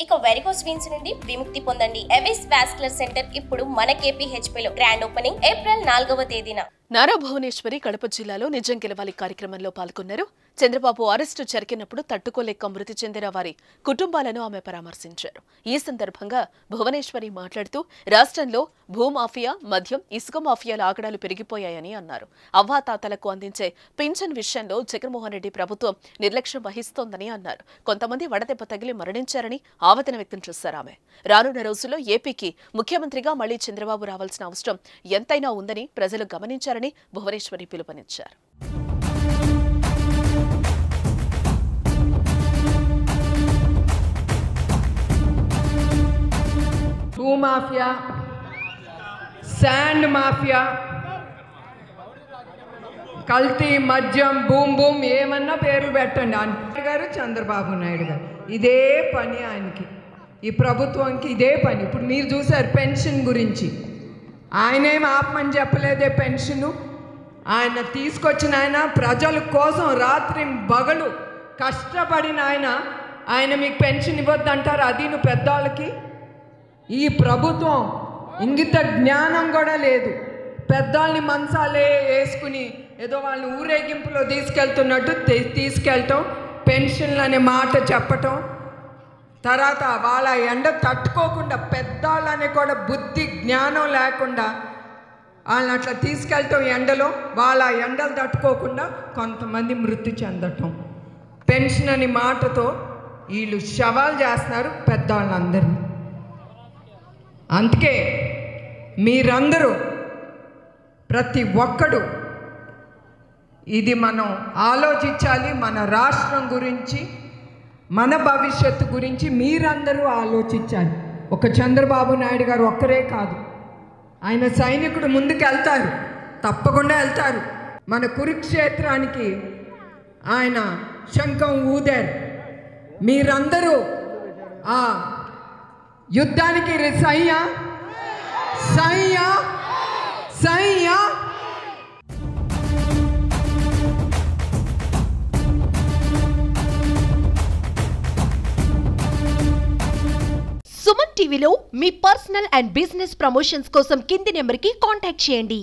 ఇక varicose veins నుండి విముక్తి పొందండి. ఎవిస్ వాస్కులర్ సెంటర్ ఇప్పుడు మన KPHPలో గ్రాండ్ ఓపెనింగ్ ఏప్రిల్ 4వ తేదీన. నారా భువనేశ్వరి కడప జిల్లాలో నిజం గెలవాలి కార్యక్రమంలో పాల్గొన్నారు. చంద్రబాబు అరెస్టు జరిగినప్పుడు తట్టుకోలేక మృతి చెందిన వారి కుటుంబాలను ఆమె పరామర్శించారు. ఈ సందర్భంగా భువనేశ్వరి మాట్లాడుతూ రాష్ట్రంలో భూమాఫియా, మద్యం, ఇసుక మాఫియాల ఆగడాలు పెరిగిపోయాయని అన్నారు. అవ్వాతాతలకు అందించే పింఛన్ విషయంలో జగన్మోహన్ రెడ్డి ప్రభుత్వం నిర్లక్ష్యం వహిస్తోందని అన్నారు. కొంతమంది వడదెబ్బ తగిలి మరణించారని ఆవేదన వ్యక్తం చేశారు ఆమె. రానున్న రోజుల్లో ఏపీకి ముఖ్యమంత్రిగా మళ్లీ చంద్రబాబు రావాల్సిన అవసరం ఎంతైనా ఉందని ప్రజలు గమనించారని భువనేశ్వరి పిలుపునిచ్చారు. భూమాఫియా, శాండ్ మాఫియా, కల్తీ మద్యం, బూమ్ బూమ్ ఏమన్నా పేర్లు పెట్టండి. అన్న గారు, చంద్రబాబు నాయుడు గారు ఇదే పని ఆయనకి, ఈ ప్రభుత్వంకి ఇదే పని. ఇప్పుడు మీరు చూసారు పెన్షన్ గురించి, ఆయనేం ఆపమని చెప్పలేదే పెన్షను. ఆయన తీసుకొచ్చిన ఆయన ప్రజల కోసం రాత్రి పగలు కష్టపడిన ఆయన మీకు పెన్షన్ ఇవ్వద్దంటారు. అది నువ్వు పెద్దవాళ్ళకి. ఈ ప్రభుత్వం ఇంగిత జ్ఞానం కూడా లేదు. పెద్దవాళ్ళని మంచాలే వేసుకుని ఏదో వాళ్ళని ఊరేగింపులో తీసుకెళ్తున్నట్టు తీసుకెళ్ళటం, పెన్షన్లు అనే మాట చెప్పటం, తర్వాత వాళ్ళ ఎండ తట్టుకోకుండా పెద్దవాళ్ళని కూడా బుద్ధి జ్ఞానం లేకుండా వాళ్ళని అట్లా తీసుకెళ్ళటం ఎండలో, వాళ్ళ ఎండలు తట్టుకోకుండా కొంతమంది మృతి చెందటం. పెన్షన్ అనే మాటతో వీళ్ళు శవాలు చేస్తున్నారు పెద్దవాళ్ళందరినీ. అందుకే మీరందరూ ప్రతి ఒక్కడు ఇది మనం ఆలోచించాలి. మన రాష్ట్రం గురించి, మన భవిష్యత్తు గురించి మీరందరూ ఆలోచించాలి. ఒక చంద్రబాబు నాయుడు గారు ఒక్కరే కాదు, ఆయన సైనికుడు ముందుకు వెళ్తారు, తప్పకుండా వెళ్తారు. మన కురుక్షేత్రానికి ఆయన శంఖం ఊదారు. మీరందరూ ఆ యుద్ధానికి సయ్యా సయ్యా సయ్యా. సుమన్ టీవీలో మీ పర్సనల్ అండ్ బిజినెస్ ప్రమోషన్స్ కోసం కింది నెంబర్కి కాంటాక్ట్ చేయండి.